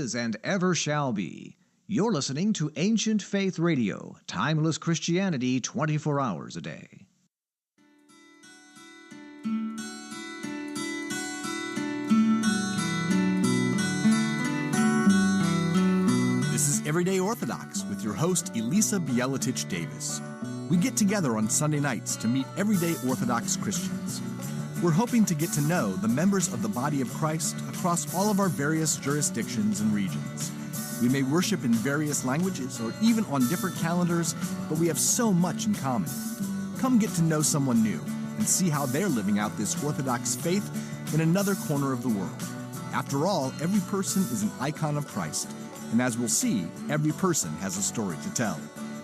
is and ever shall be. You're listening to Ancient Faith Radio, timeless Christianity 24 hours a day. This is Everyday Orthodox with your host, Elissa Davis. We get together on Sunday nights to meet everyday Orthodox Christians. We're hoping to get to know the members of the body of Christ across all of our various jurisdictions and regions. We may worship in various languages or even on different calendars, but we have so much in common. Come get to know someone new and see how they're living out this Orthodox faith in another corner of the world. After all, every person is an icon of Christ, and as we'll see, every person has a story to tell.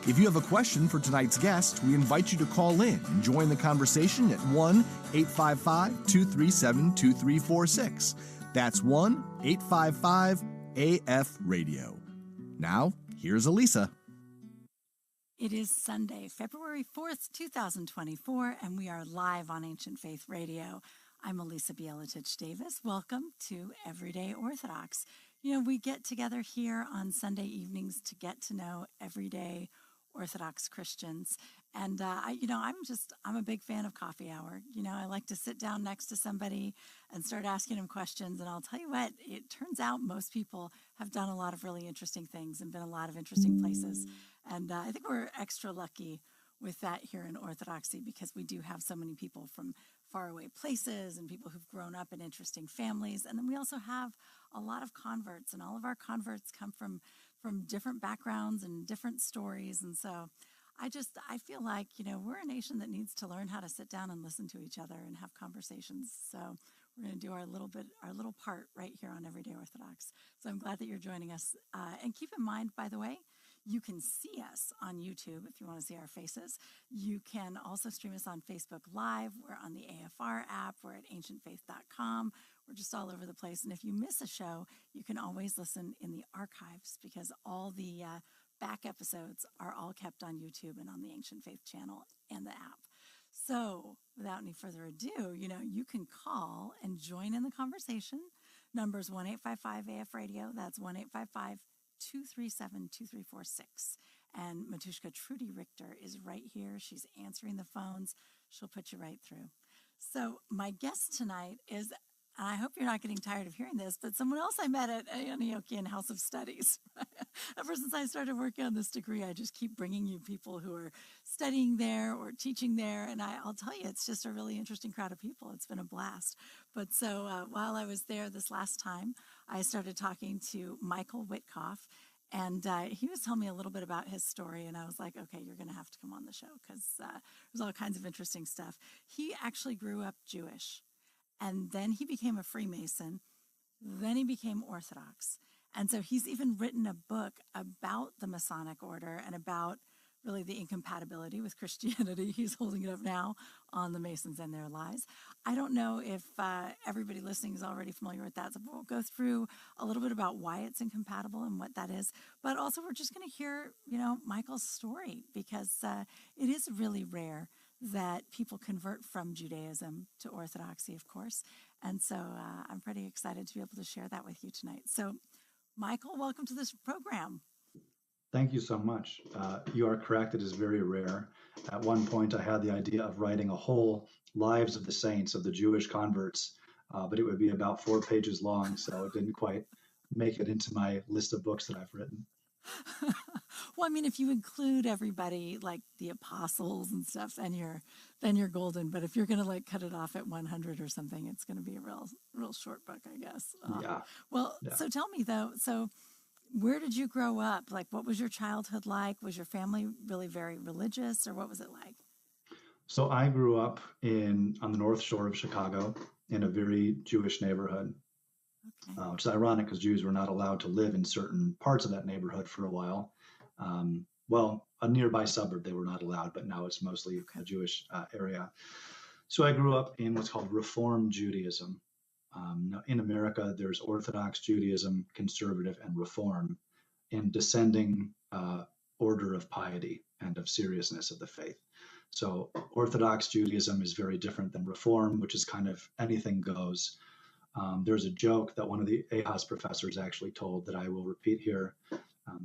If you have a question for tonight's guest, we invite you to call in and join the conversation at 1-855-237-2346. That's 1-855-AF-RADIO. Now, here's Elissa. It is Sunday, February 4th, 2024, and we are live on Ancient Faith Radio. I'm Elissa Davis. Welcome to Everyday Orthodox. You know, we get together here on Sunday evenings to get to know everyday Orthodox Christians. And, I'm a big fan of coffee hour. You know, I like to sit down next to somebody and start asking them questions. And I'll tell you what, it turns out most people have done a lot of really interesting things and been a lot of interesting places. And I think we're extra lucky with that here in Orthodoxy because we do have so many people from faraway places and people who've grown up in interesting families. And then we also have a lot of converts, and all of our converts come from different backgrounds and different stories. And so I feel like, you know, we're a nation that needs to learn how to sit down and listen to each other and have conversations. So we're going to do our little part right here on Everyday Orthodox. So I'm glad that you're joining us. And keep in mind, by the way, you can see us on YouTube if you want to see our faces. You can also stream us on Facebook Live. We're on the AFR app. We're at ancientfaith.com. We're just all over the place. And if you miss a show, you can always listen in the archives because all the back episodes are all kept on YouTube and on the Ancient Faith channel and the app. So without any further ado, you know, you can call and join in the conversation. Number's 1-855-AF-RADIO. That's 1-855-237-2346. And Matushka Trudy Richter is right here. She's answering the phones. She'll put you right through. So my guest tonight is, and I hope you're not getting tired of hearing this, but someone else I met at Antiochian House of Studies. Ever since I started working on this degree, I just keep bringing you people who are studying there or teaching there. And I'll tell you, it's just a really interesting crowd of people. It's been a blast. But so while I was there this last time, I started talking to Michael Witcoff. And he was telling me a little bit about his story. And I was like, okay, you're going to have to come on the show because there's all kinds of interesting stuff. He actually grew up Jewish. And then he became a Freemason. Then he became Orthodox. And so he's even written a book about the Masonic order and about really the incompatibility with Christianity. He's holding it up now on the Masons and Their Lies. I don't know if everybody listening is already familiar with that. So we'll go through a little bit about why it's incompatible and what that is. But also we're just going to hear, you know, Michael's story because it is really rare that people convert from Judaism to Orthodoxy, of course. And so I'm pretty excited to be able to share that with you tonight. So, Michael, welcome to this program. Thank you so much. You are correct. It is very rare. At one point, I had the idea of writing a whole Lives of the Saints of the Jewish converts, but it would be about 4 pages long, so it didn't quite make it into my list of books that I've written. Well, I mean, if you include everybody like the apostles and stuff, then you're golden. But if you're going to like cut it off at 100 or something, it's going to be a real short book, I guess. Yeah. Well, yeah. So tell me though. So where did you grow up? Like, what was your childhood like? Was your family really very religious, or what was it like? So I grew up on the North Shore of Chicago in a very Jewish neighborhood. Okay. Which is ironic because Jews were not allowed to live in certain parts of that neighborhood for a while. Well, a nearby suburb they were not allowed, but now it's mostly a Jewish area. So I grew up in what's called Reform Judaism. Now in America, there's Orthodox Judaism, Conservative, and Reform in descending order of piety and of seriousness of the faith. So Orthodox Judaism is very different than Reform, which is kind of anything goes. There's a joke that one of the AHOS professors actually told that I will repeat here.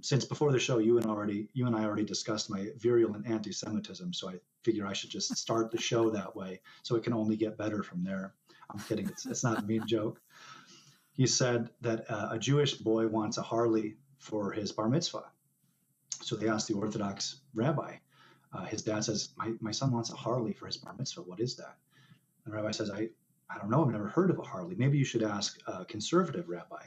Since before the show, you and I already discussed my virulent anti-Semitism, so I figure I should just start the show that way, so it can only get better from there. I'm kidding. It's not a mean joke. He said that a Jewish boy wants a Harley for his bar mitzvah. So they asked the Orthodox rabbi. His dad says, my son wants a Harley for his bar mitzvah. What is that? And the rabbi says, I don't know. I've never heard of a Harley. Maybe you should ask a conservative rabbi.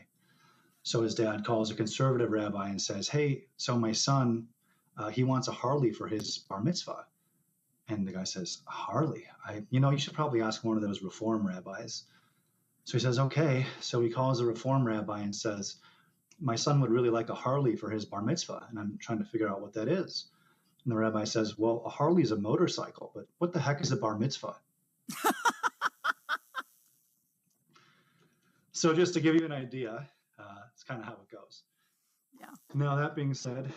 So his dad calls a conservative rabbi and says, hey, so my son, he wants a Harley for his bar mitzvah. And the guy says, a Harley? You should probably ask one of those reform rabbis. So he says, okay. So he calls a reform rabbi and says, my son would really like a Harley for his bar mitzvah. And I'm trying to figure out what that is. And the rabbi says, well, a Harley is a motorcycle, but what the heck is a bar mitzvah? So just to give you an idea, it's kind of how it goes. Yeah. Now, that being said,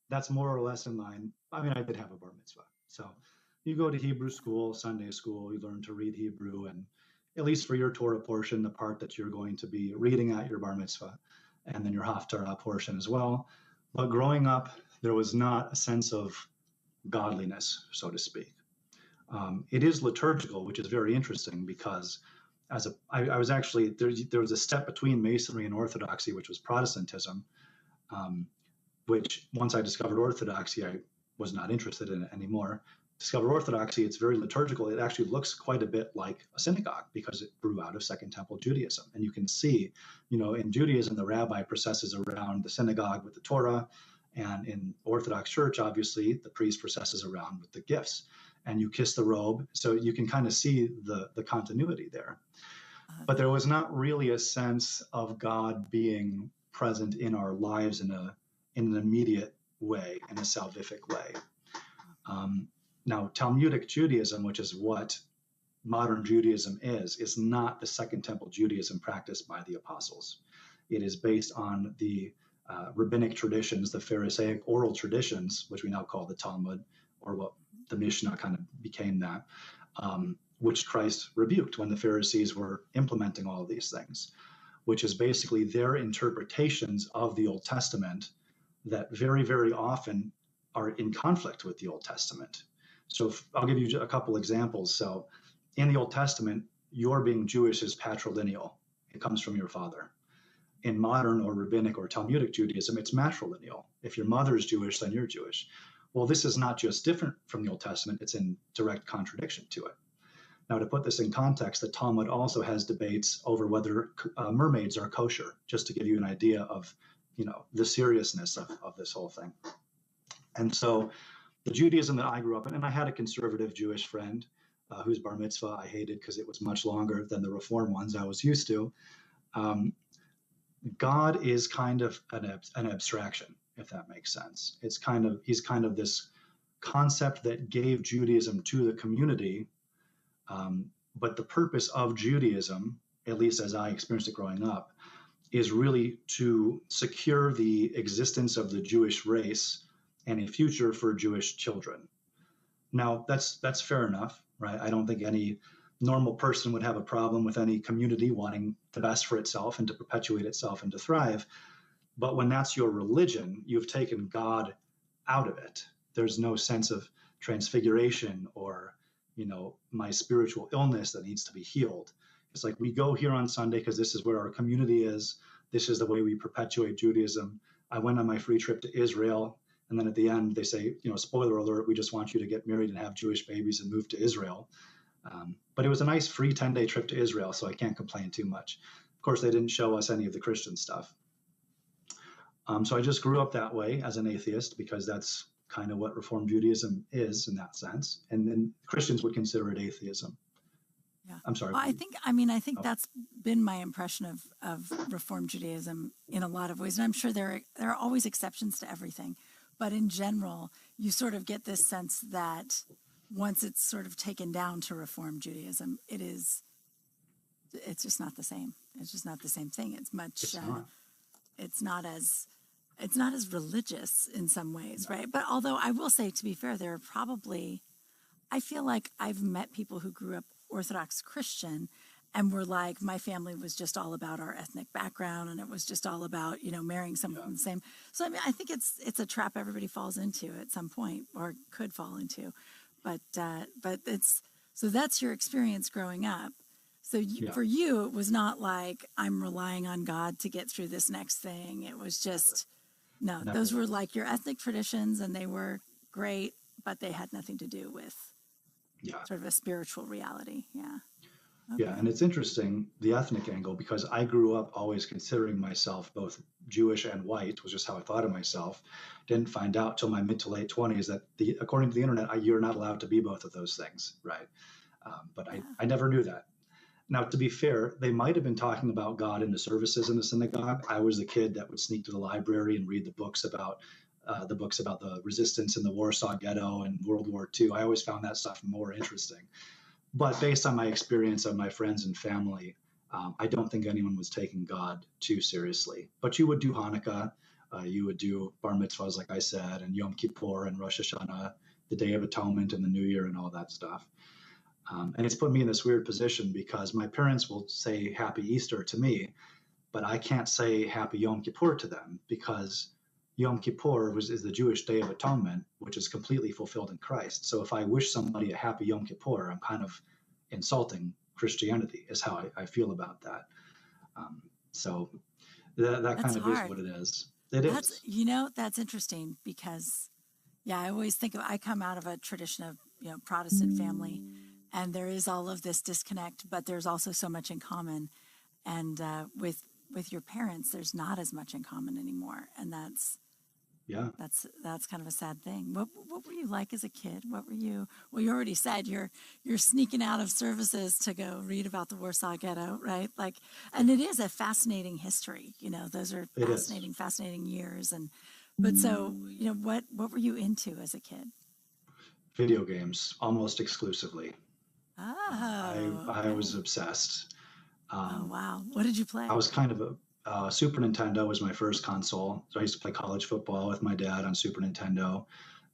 that's more or less in line. I mean, I did have a bar mitzvah. So you go to Hebrew school, Sunday school, you learn to read Hebrew, and at least for your Torah portion, the part that you're going to be reading at your bar mitzvah, and then your Haftarah portion as well. But growing up, there was not a sense of godliness, so to speak. It is liturgical, which is very interesting because I was actually, there was a step between Masonry and Orthodoxy, which was Protestantism, which once I discovered Orthodoxy, I was not interested in it anymore. Discovered Orthodoxy, it's very liturgical. It actually looks quite a bit like a synagogue because it grew out of Second Temple Judaism. And you can see, in Judaism, the rabbi processes around the synagogue with the Torah. And in Orthodox Church, obviously, the priest processes around with the gifts. And you kiss the robe. So you can kind of see the continuity there. But there was not really a sense of God being present in our lives in an immediate way, in a salvific way. Now, Talmudic Judaism, which is what modern Judaism is not the Second Temple Judaism practiced by the apostles. It is based on the rabbinic traditions, the Pharisaic oral traditions, which we now call the Talmud, or what the Mishnah kind of became that, which Christ rebuked when the Pharisees were implementing all of these things, which is basically their interpretations of the Old Testament that very, very often are in conflict with the Old Testament. So I'll give you a couple examples. So in the Old Testament, your being Jewish is patrilineal. It comes from your father. In modern or rabbinic or Talmudic Judaism, it's matrilineal. If your mother is Jewish, then you're Jewish. Well, this is not just different from the Old Testament, it's in direct contradiction to it. Now, to put this in context, the Talmud also has debates over whether mermaids are kosher, just to give you an idea of, the seriousness of this whole thing. And so the Judaism that I grew up in, and I had a conservative Jewish friend whose bar mitzvah I hated because it was much longer than the Reform ones I was used to. God is kind of an abstraction, if that makes sense. He's kind of this concept that gave Judaism to the community. But the purpose of Judaism, at least as I experienced it growing up, is really to secure the existence of the Jewish race and a future for Jewish children. Now, that's fair enough, right? I don't think any normal person would have a problem with any community wanting the best for itself and to perpetuate itself and to thrive. But when that's your religion, you've taken God out of it. There's no sense of transfiguration or, my spiritual illness that needs to be healed. It's like we go here on Sunday because this is where our community is. This is the way we perpetuate Judaism. I went on my free trip to Israel. And then at the end, they say, spoiler alert, we just want you to get married and have Jewish babies and move to Israel. But it was a nice free 10-day trip to Israel, so I can't complain too much. Of course, they didn't show us any of the Christian stuff. So I just grew up that way as an atheist because that's kind of what Reformed Judaism is in that sense. And then Christians would consider it atheism. Yeah. I'm sorry. Well, I think that's been my impression of Reformed Judaism in a lot of ways. And I'm sure there are always exceptions to everything. But in general, you sort of get this sense that once it's sort of taken down to Reformed Judaism, it's just not the same. It's just not the same thing. It's not as religious in some ways, right? But although I will say, to be fair, there are I feel like I've met people who grew up Orthodox Christian and were like, my family was just all about our ethnic background, and it was just all about, you know, marrying someone from the same. So I mean, I think it's a trap everybody falls into at some point, or could fall into. But it's, so that's your experience growing up. So for you, it was not like, I'm relying on God to get through this next thing. It was just, no, those were like your ethnic traditions, and they were great, but they had nothing to do with sort of a spiritual reality. Yeah. Okay. Yeah, and it's interesting, the ethnic angle, because I grew up always considering myself both Jewish and white, was just how I thought of myself. Didn't find out till my mid to late 20s that according to the internet, you're not allowed to be both of those things, right? But I never knew that. Now, to be fair, they might have been talking about God in the services in the synagogue. I was the kid that would sneak to the library and read the books about the resistance in the Warsaw Ghetto and World War II. I always found that stuff more interesting. But based on my experience of my friends and family, I don't think anyone was taking God too seriously. But you would do Hanukkah, you would do bar mitzvahs, like I said, and Yom Kippur and Rosh Hashanah, the Day of Atonement and the New Year and all that stuff. And it's put me in this weird position because my parents will say Happy Easter to me, but I can't say Happy Yom Kippur to them because Yom Kippur is the Jewish Day of Atonement, which is completely fulfilled in Christ. So if I wish somebody a happy Yom Kippur, I'm kind of insulting Christianity, is how I feel about that. So that kind of is what it is. Is. You know, that's interesting because, I always think I come out of a tradition of, Protestant family, and there is all of this disconnect, but there's also so much in common. And with your parents, there's not as much in common anymore. And that's kind of a sad thing. What were you like as a kid? What were you? Well, you already said you're sneaking out of services to go read about the Warsaw Ghetto, right? Like, and it is a fascinating history. Those are fascinating years. But so, what were you into as a kid? Video games, almost exclusively. Oh, I was obsessed. Oh wow! What did you play? I was kind of Super Nintendo was my first console. So I used to play college football with my dad on Super Nintendo.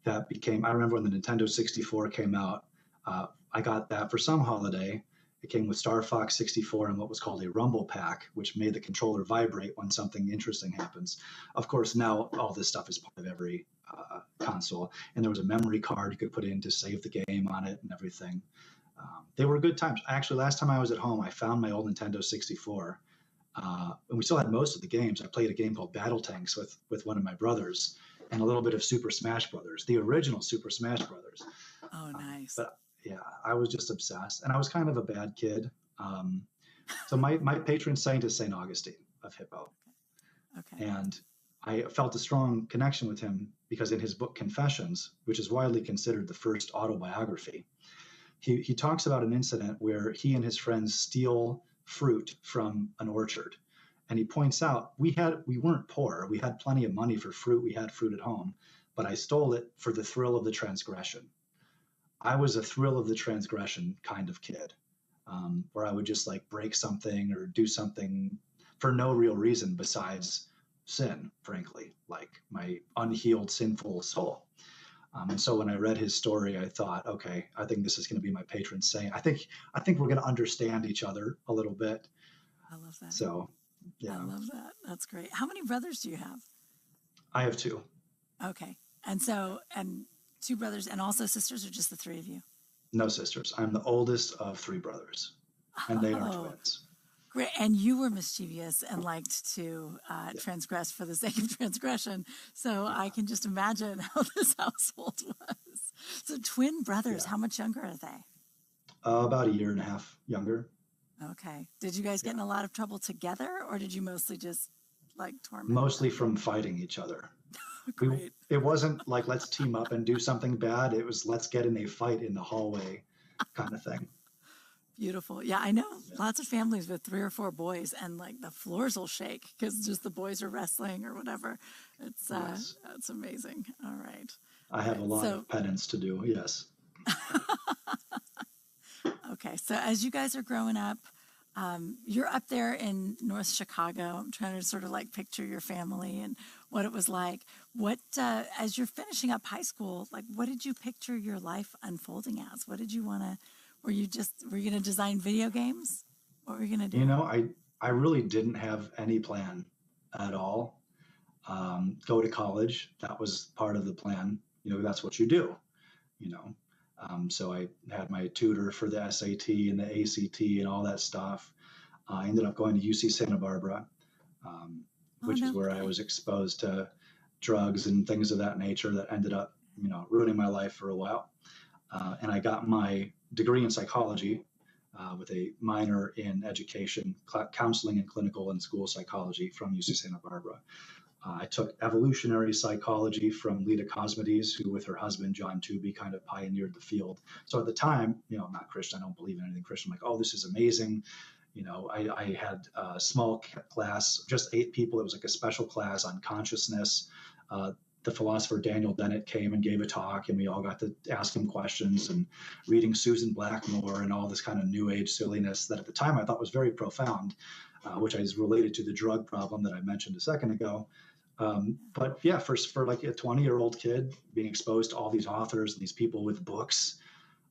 I remember when the Nintendo 64 came out, I got that for some holiday. It came with Star Fox 64 and what was called a Rumble Pack, which made the controller vibrate when something interesting happens. Of course, now all this stuff is part of every console. And there was a memory card you could put in to save the game on it and everything. They were good times. Actually, last time I was at home, I found my old Nintendo 64. And we still had most of the games. I played a game called Battle Tanks with one of my brothers and a little bit of Super Smash Brothers, the original Super Smash Brothers. Oh, nice. But yeah, I was just obsessed. And I was kind of a bad kid. So my patron saint is St. Augustine of Hippo. Okay. And I felt a strong connection with him because in his book Confessions, which is widely considered the first autobiography, he talks about an incident where he and his friends steal fruit from an orchard. And he points out, we weren't poor. We had plenty of money for fruit. We had fruit at home, but I stole it for the thrill of the transgression. I was a thrill of the transgression kind of kid, where I would just like break something or do something for no real reason besides sin, frankly, like my unhealed sinful soul. And so when I read his story, I thought, okay, I think this is going to be my patron saint. I think we're going to understand each other a little bit. I love that. So, yeah. I love that. That's great. How many brothers do you have? I have two. Okay. And two brothers and also sisters, or just the three of you? No sisters. I'm the oldest of three brothers, and they are twins. Great. And you were mischievous and liked to transgress for the sake of transgression. So I can just imagine how this household was. So twin brothers, how much younger are they? About a year and a half younger. Okay. Did you guys get in a lot of trouble together, or did you mostly just like torment? Mostly from fighting each other. Great. It wasn't like, let's team up and do something bad. It was, let's get in a fight in the hallway kind of thing. Beautiful. Yeah, I know lots of families with 3 or 4 boys, and like the floors will shake because just the boys are wrestling or whatever. It's That's amazing. All right. I have a lot of penance to do. Yes. Okay. So as you guys are growing up, you're up there in North Chicago. I'm trying to sort of like picture your family and what it was like. What, as you're finishing up high school, like what did you picture your life unfolding as? What did you want to? Were you going to design video games? What were you going to do? You know, I really didn't have any plan at all. Go to college. That was part of the plan. You know, that's what you do, you know. So I had my tutor for the SAT and the ACT and all that stuff. I ended up going to UC Santa Barbara, which is where I was exposed to drugs and things of that nature that ended up, you know, ruining my life for a while. And I got my degree in psychology with a minor in education, counseling and clinical and school psychology from UC Santa Barbara. I took evolutionary psychology from Lita Cosmides, who with her husband, John Tooby, kind of pioneered the field. So at the time, you know, I'm not Christian, I don't believe in anything Christian. I'm like, oh, this is amazing. You know, I had a small class, just 8 people. It was like a special class on consciousness. The philosopher Daniel Dennett came and gave a talk, and we all got to ask him questions and reading Susan Blackmore and all this kind of new age silliness that at the time I thought was very profound, which is related to the drug problem that I mentioned a second ago. But yeah, for like a 20-year-old kid being exposed to all these authors and these people with books,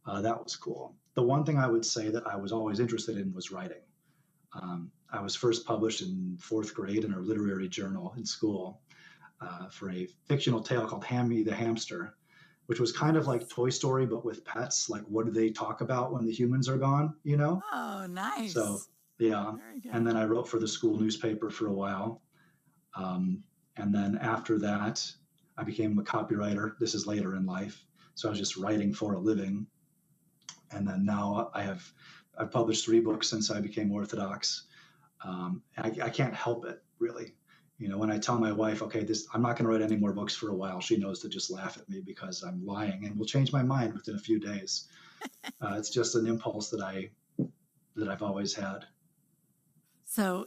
that was cool. The one thing I would say that I was always interested in was writing. I was first published in 4th grade in our literary journal in school for a fictional tale called Hammy the Hamster, which was kind of like Toy Story, but with pets. Like, what do they talk about when the humans are gone, you know? Oh, nice. So, yeah. And then I wrote for the school newspaper for a while. And then after that, I became a copywriter. This is later in life. So I was just writing for a living. And then now I've published 3 books since I became Orthodox. I can't help it, really. You know, when I tell my wife, okay, I'm not going to write any more books for a while, she knows to just laugh at me because I'm lying and will change my mind within a few days. It's just an impulse that I've always had. So,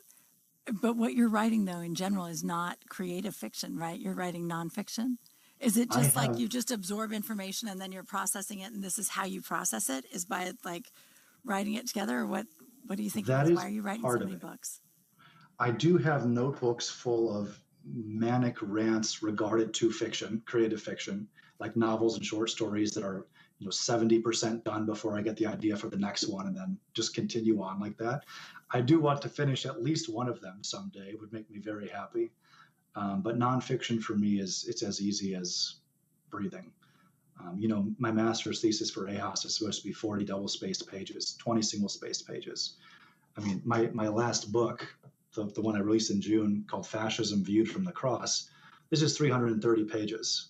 but what you're writing, though, in general is not creative fiction, right? You're writing nonfiction. Is it just like you just absorb information and then you're processing it, and this is how you process it, is by like writing it together? Or what do you think? Why are you writing so many books? I do have notebooks full of manic rants regarded to fiction, creative fiction, like novels and short stories that are, you know, 70% done before I get the idea for the next one, and then just continue on like that. I do want to finish at least one of them someday. It would make me very happy. But nonfiction for me it's as easy as breathing. You know, my master's thesis for AHOS is supposed to be 40 double-spaced pages, 20 single-spaced pages. I mean, my last book, the one I released in June, called Fascism Viewed from the Cross, this is 330 pages,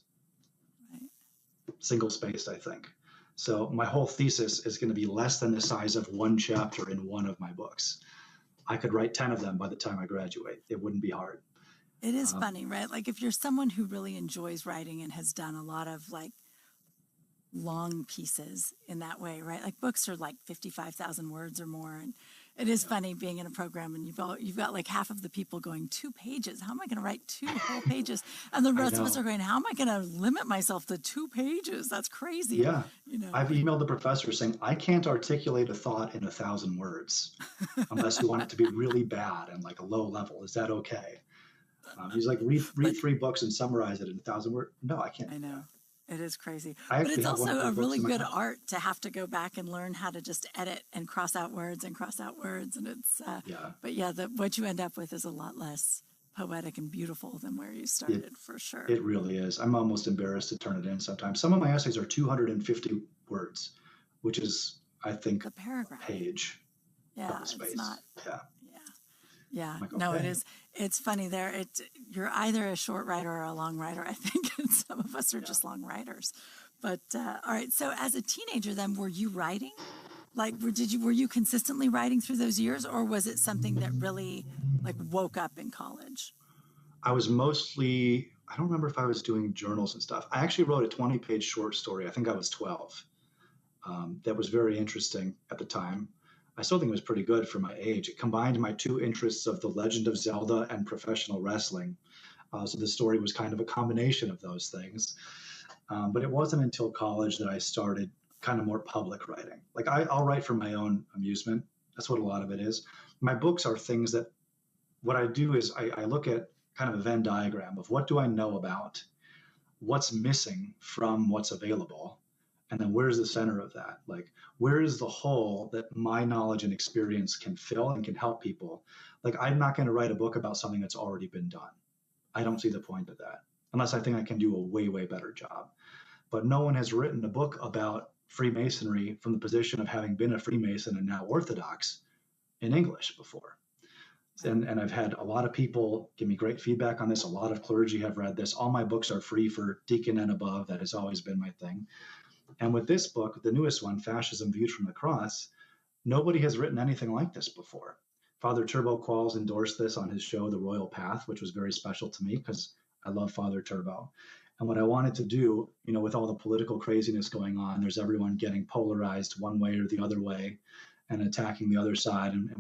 single-spaced, I think. So my whole thesis is going to be less than the size of one chapter in one of my books. I could write 10 of them by the time I graduate. It wouldn't be hard. It is funny, right? Like if you're someone who really enjoys writing and has done a lot of like long pieces in that way, right? Like books are like 55,000 words or more. And it is funny being in a program and you've got like half of the people going 2 pages. How am I going to write 2 whole pages? And the rest of us are going, how am I going to limit myself to 2 pages? That's crazy. Yeah. You know, I've emailed the professor saying, I can't articulate a thought in 1,000 words unless you want it to be really bad and like a low level. Is that okay? He's like, read 3 books and summarize it in 1,000 words. No, I can't. I know. It is crazy. But it's also a really good art to have to go back and learn how to just edit and cross out words. And it's, but yeah, what you end up with is a lot less poetic and beautiful than where you started, for sure. It really is. I'm almost embarrassed to turn it in sometimes. Some of my essays are 250 words, which is, I think, a paragraph. Page. Yeah, it's not. Yeah. Yeah, like, no, it is. It's funny there. You're either a short writer or a long writer, I think, and some of us are just long writers. But all right. So as a teenager, then, were you writing? Like, were you consistently writing through those years, or was it something that really like woke up in college? I was mostly. I don't remember if I was doing journals and stuff. I actually wrote a 20-page short story. I think I was 12. That was very interesting at the time. I still think it was pretty good for my age. It combined my 2 interests of The Legend of Zelda and professional wrestling. So the story was kind of a combination of those things. But it wasn't until college that I started kind of more public writing. Like I'll write for my own amusement. That's what a lot of it is. My books are things that, what I do is I look at kind of a Venn diagram of what do I know about, what's missing from what's available, And then where's the center of that? Like, where is the hole that my knowledge and experience can fill and can help people? Like, I'm not going to write a book about something that's already been done. I don't see the point of that, unless I think I can do a way, way better job. But no one has written a book about Freemasonry from the position of having been a Freemason and now Orthodox in English before. And I've had a lot of people give me great feedback on this. A lot of clergy have read this. All my books are free for deacon and above. That has always been my thing. And with this book, the newest one, Fascism Viewed from the Cross, nobody has written anything like this before. Father Turbo Qualls endorsed this on his show, The Royal Path, which was very special to me because I love Father Turbo. And what I wanted to do, with all the political craziness going on, there's everyone getting polarized one way or the other way and attacking the other side and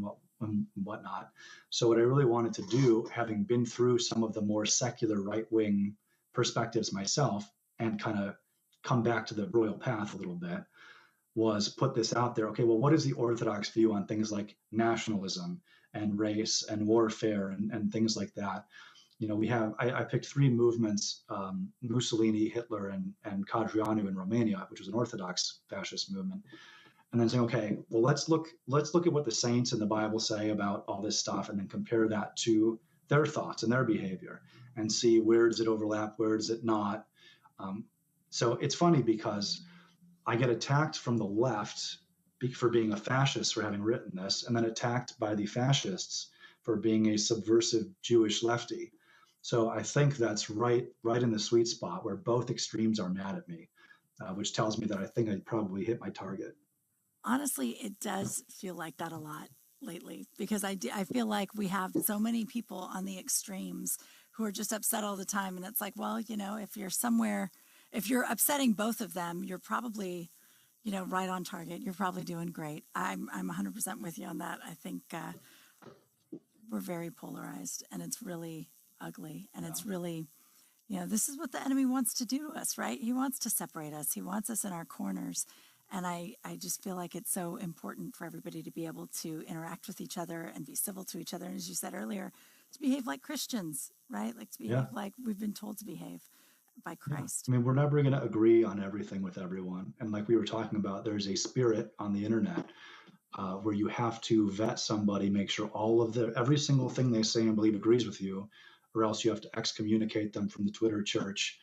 whatnot. So what I really wanted to do, having been through some of the more secular right-wing perspectives myself and kind of come back to the royal path a little bit, was put this out there. Okay, well, what is the Orthodox view on things like nationalism and race and warfare and things like that? I picked three movements, Mussolini, Hitler, and Cadrianu in Romania, which was an Orthodox fascist movement. And then saying, okay, well, let's look at what the saints in the Bible say about all this stuff, and then compare that to their thoughts and their behavior, and see where does it overlap, where does it not. So it's funny because I get attacked from the left for being a fascist for having written this, and then attacked by the fascists for being a subversive Jewish lefty. So I think that's right in the sweet spot where both extremes are mad at me, which tells me that I think I probably hit my target. Honestly, it does feel like that a lot lately, because I feel like we have so many people on the extremes who are just upset all the time. And it's like, well, if you're upsetting both of them, you're probably, right on target. You're probably doing great. I'm 100% with you on that. I think we're very polarized, and it's really ugly. And it's really, this is what the enemy wants to do to us, right? He wants to separate us. He wants us in our corners. And I just feel like it's so important for everybody to be able to interact with each other and be civil to each other. And as you said earlier, to behave like Christians, right? Like to behave like we've been told to behave by Christ. Yeah. I mean, we're never going to agree on everything with everyone. And like we were talking about, there's a spirit on the internet where you have to vet somebody, make sure every single thing they say and believe agrees with you, or else you have to excommunicate them from the Twitter church.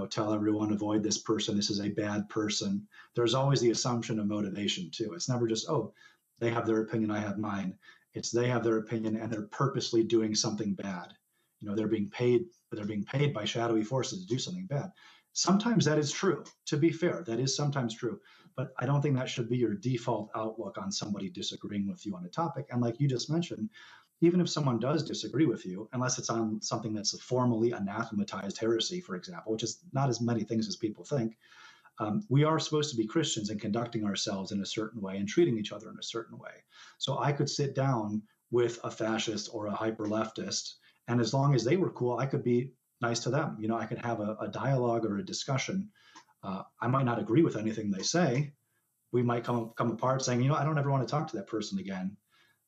Tell everyone, avoid this person. This is a bad person. There's always the assumption of motivation too. It's never just, oh, they have their opinion, I have mine. It's they have their opinion and they're purposely doing something bad. They're being paid by shadowy forces to do something bad. Sometimes that is true. To be fair, that is sometimes true. But I don't think that should be your default outlook on somebody disagreeing with you on a topic. And like you just mentioned, even if someone does disagree with you, unless it's on something that's a formally anathematized heresy, for example, which is not as many things as people think, we are supposed to be Christians and conducting ourselves in a certain way and treating each other in a certain way. So I could sit down with a fascist or a hyper-leftist, and as long as they were cool, I could be nice to them. I could have a dialogue or a discussion. I might not agree with anything they say. We might come apart saying, I don't ever want to talk to that person again.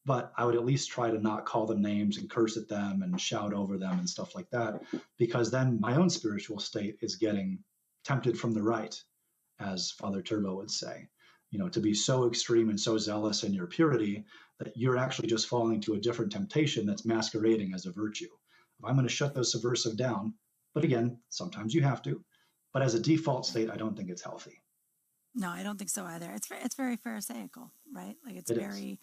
But I would at least try to not call them names and curse at them and shout over them and stuff like that, because then my own spiritual state is getting tempted from the right, as Father Turbo would say, to be so extreme and so zealous in your purity that you're actually just falling to a different temptation that's masquerading as a virtue. If I'm going to shut those subversive down, but again, sometimes you have to, but as a default state, I don't think it's healthy. No, I don't think so either. It's very pharisaical, right? Like it's very,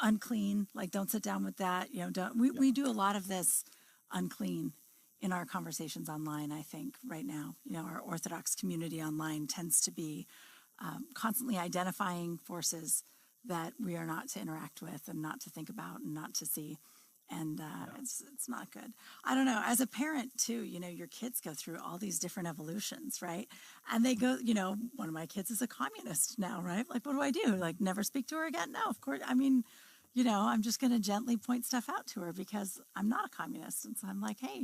unclean. Like don't sit down with that. We do a lot of this unclean in our conversations online. I think right now, our Orthodox community online tends to be constantly identifying forces that we are not to interact with and not to think about and not to see. And it's not good. I don't know. As a parent, too, your kids go through all these different evolutions, right? And they go, one of my kids is a communist now, right? Like, what do I do? Like, never speak to her again? No, of course. I mean, I'm just going to gently point stuff out to her because I'm not a communist. And so I'm like, hey,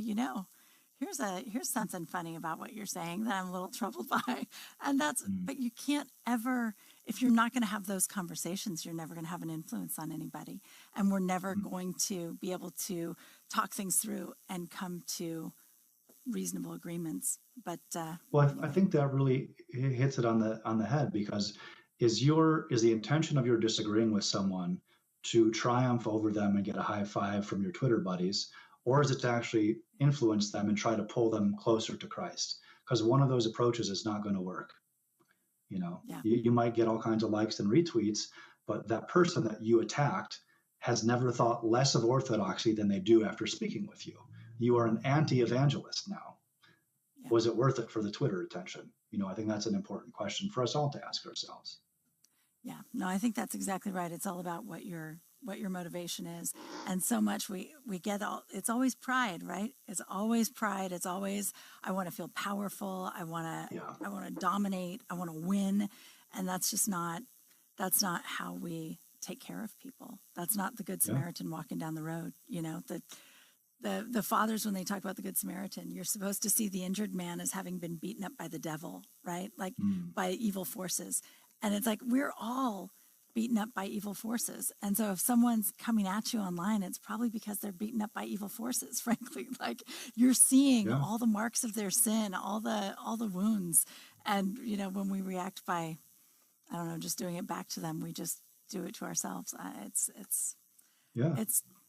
here's something funny about what you're saying that I'm a little troubled by. And but you can't ever, if you're not going to have those conversations, you're never going to have an influence on anybody. And we're never going to be able to talk things through and come to reasonable agreements. But well, I think that really hits it on the head, because is the intention of your disagreeing with someone to triumph over them and get a high five from your Twitter buddies, or is it to actually influence them and try to pull them closer to Christ? Because one of those approaches is not going to work. You might get all kinds of likes and retweets, but that person that you attacked has never thought less of orthodoxy than they do after speaking with you. You are an anti-evangelist now. Yeah. Was it worth it for the Twitter attention? I think that's an important question for us all to ask ourselves. Yeah, no, I think that's exactly right. It's all about what your motivation is. And so much we get it's always pride, right? It's always pride. It's always, I want to feel powerful. I want to dominate. I want to win. And that's not how we take care of people. That's not the Good Samaritan walking down the road. The fathers, when they talk about the Good Samaritan, you're supposed to see the injured man as having been beaten up by the devil, right? Like by evil forces. And it's like, we're all beaten up by evil forces. And so if someone's coming at you online, it's probably because they're beaten up by evil forces, frankly. Like, you're seeing all the marks of their sin, all the wounds. And, when we react by, I don't know, just doing it back to them, we just do it to ourselves. It's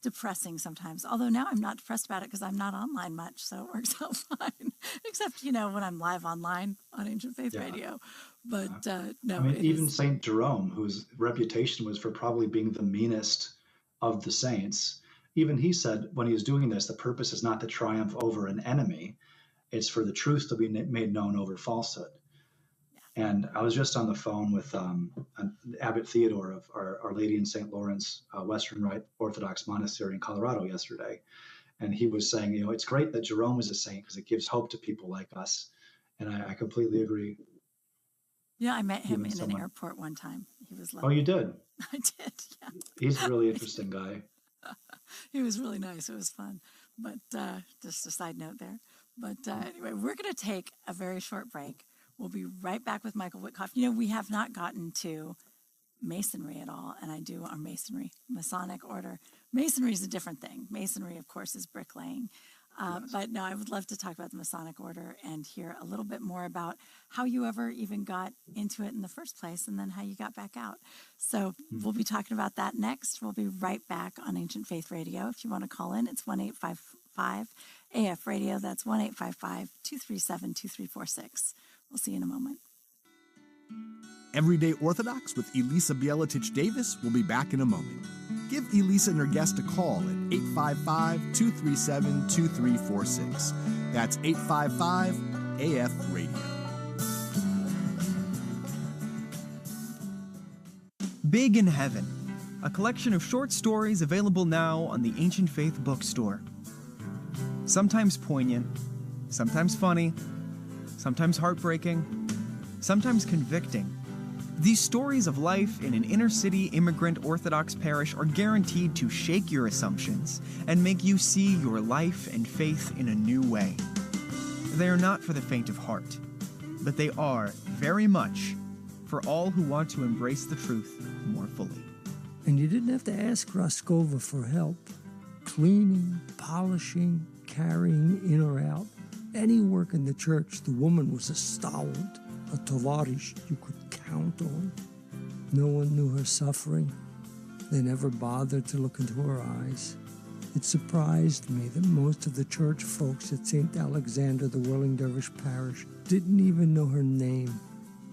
depressing sometimes. Although now I'm not depressed about it because I'm not online much, so it works out fine. Except, when I'm live online on Ancient Faith Radio. But no, I mean, even Saint Jerome, whose reputation was for probably being the meanest of the saints, even he said when he was doing this, the purpose is not to triumph over an enemy; it's for the truth to be made known over falsehood. Yeah. And I was just on the phone with Abbot Theodore of Our Lady in St. Lawrence Western Rite Orthodox Monastery in Colorado yesterday, and he was saying, it's great that Jerome is a saint because it gives hope to people like us, and I completely agree. Yeah, I met him in an airport one time. He was like, "Oh, you did?" I did, yeah. He's a really interesting guy. He was really nice. It was fun. But just a side note there. But anyway, we're going to take a very short break. We'll be right back with Michael Witcoff. We have not gotten to Masonry at all, and I do our Masonic order. Masonry is a different thing. Masonry, of course, is bricklaying. But no, I would love to talk about the Masonic order and hear a little bit more about how you ever even got into it in the first place and then how you got back out. So we'll be talking about that next. We'll be right back on Ancient Faith Radio. If you want to call in, it's 1-855-AF Radio. That's 1-855-237-2346. We'll see you in a moment. Everyday Orthodox with Elissa Bielatich Davis will be back in a moment. Give Elissa and her guest a call at 855-237-2346. That's 855-AF Radio. Big in Heaven, a collection of short stories available now on the Ancient Faith bookstore. Sometimes poignant, sometimes funny, sometimes heartbreaking, sometimes convicting. These stories of life in an inner-city immigrant Orthodox parish are guaranteed to shake your assumptions and make you see your life and faith in a new way. They are not for the faint of heart, but they are, very much, for all who want to embrace the truth more fully. And you didn't have to ask Roskova for help. Cleaning, polishing, carrying in or out, any work in the church, the woman was a stalwart, a tovarish you could count on. No one knew her suffering. They never bothered to look into her eyes. It surprised me that most of the church folks at St. Alexander, the Whirling Dervish Parish, didn't even know her name.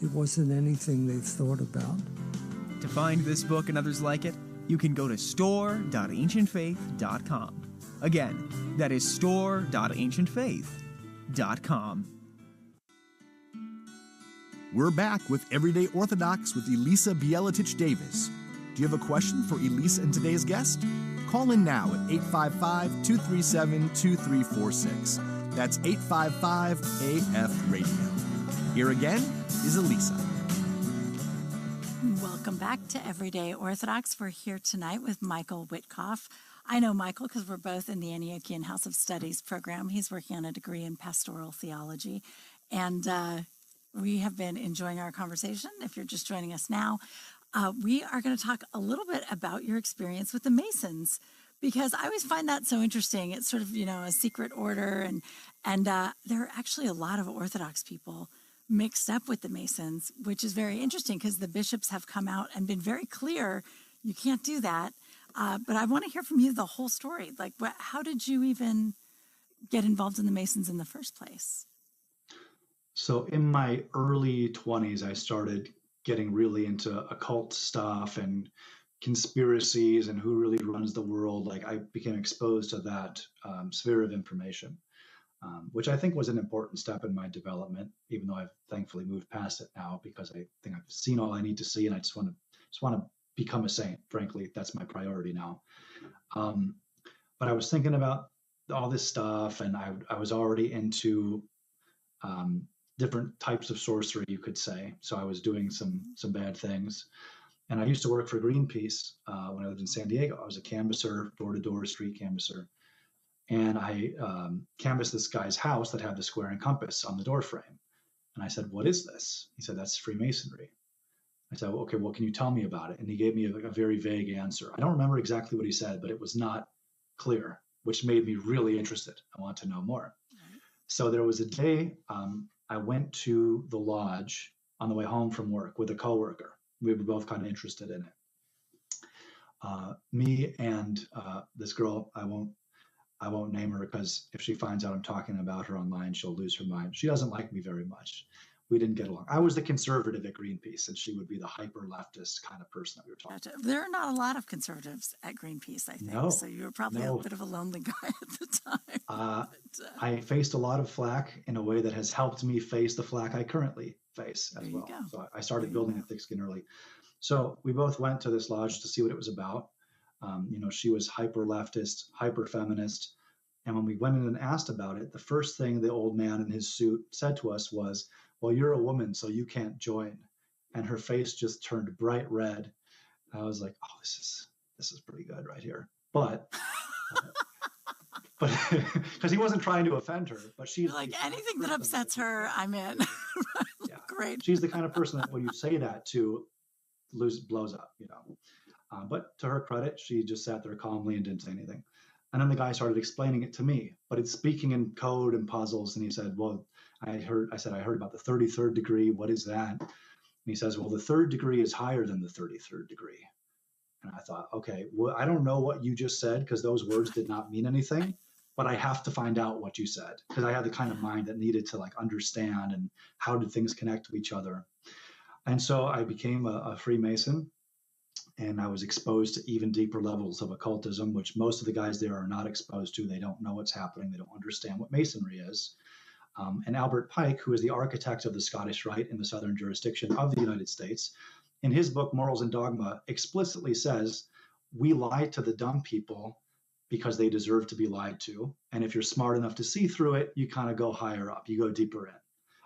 It wasn't anything they thought about. To find this book and others like it, you can go to store.ancientfaith.com. Again, that is store.ancientfaith.com. We're back with Everyday Orthodox with Elissa Bielatich Davis. Do you have a question for Elissa and today's guest? Call in now at 855-237-2346. That's 855-AF Radio. Here again is Elissa. Welcome back to Everyday Orthodox. We're here tonight with Michael Witcoff. I know Michael because we're both in the Antiochian House of Studies program. He's working on a degree in pastoral theology. And we have been enjoying our conversation. If you're just joining us now, we are going to talk a little bit about your experience with the Masons, because I always find that so interesting. It's sort of, a secret order, and there are actually a lot of Orthodox people mixed up with the Masons, which is very interesting because the bishops have come out and been very clear, you can't do that. But I want to hear from you the whole story. Like, how did you even get involved in the Masons in the first place? So in my early 20s, I started getting really into occult stuff and conspiracies and who really runs the world. Like, I became exposed to that sphere of information, which I think was an important step in my development, even though I've thankfully moved past it now because I think I've seen all I need to see, and I just want to become a saint. Frankly, that's my priority now. But I was thinking about all this stuff, and I was already into different types of sorcery, you could say. So I was doing some bad things. And I used to work for Greenpeace when I lived in San Diego. I was a canvasser, door-to-door street canvasser. And I canvassed this guy's house that had the square and compass on the door frame. And I said, "What is this?" He said, "That's Freemasonry." I said, "Okay, well, can you tell me about it?" And he gave me a very vague answer. I don't remember exactly what he said, but it was not clear, which made me really interested. I want to know more. Right. So there was a day I went to the lodge on the way home from work with a coworker. We were both kind of interested in it. Me and this girl, I won't name her because if she finds out I'm talking about her online, she'll lose her mind. She doesn't like me very much. We didn't get along. I was the conservative at Greenpeace, and she would be the hyper leftist kind of person that we were talking about. There are not a lot of conservatives at Greenpeace, I think. No, so you were probably a bit of a lonely guy at the time. I faced a lot of flack in a way that has helped me face the flack I currently face as well. So I started building a thick skin early. So we both went to this lodge to see what it was about. She was hyper leftist, hyper feminist. And when we went in and asked about it, the first thing the old man in his suit said to us was, "Well, you're a woman, so you can't join." And her face just turned bright red. I was like, "Oh, this is pretty good right here." But because he wasn't trying to offend her, but she's like, anything that upsets her, I'm in. Yeah. Great. She's the kind of person that when you say that to, blows up, But to her credit, she just sat there calmly and didn't say anything. And then the guy started explaining it to me, but it's speaking in code and puzzles. And he said, "Well, I heard about the 33rd degree. What is that?" And he says, "Well, the third degree is higher than the 33rd degree." And I thought, okay, well, I don't know what you just said because those words did not mean anything, but I have to find out what you said because I had the kind of mind that needed to understand and how did things connect to each other. And so I became a Freemason. And I was exposed to even deeper levels of occultism, which most of the guys there are not exposed to. They don't know what's happening. They don't understand what Masonry is. And Albert Pike, who is the architect of the Scottish Rite in the southern jurisdiction of the United States, in his book, Morals and Dogma, explicitly says, we lie to the dumb people because they deserve to be lied to. And if you're smart enough to see through it, you kind of go higher up. You go deeper in.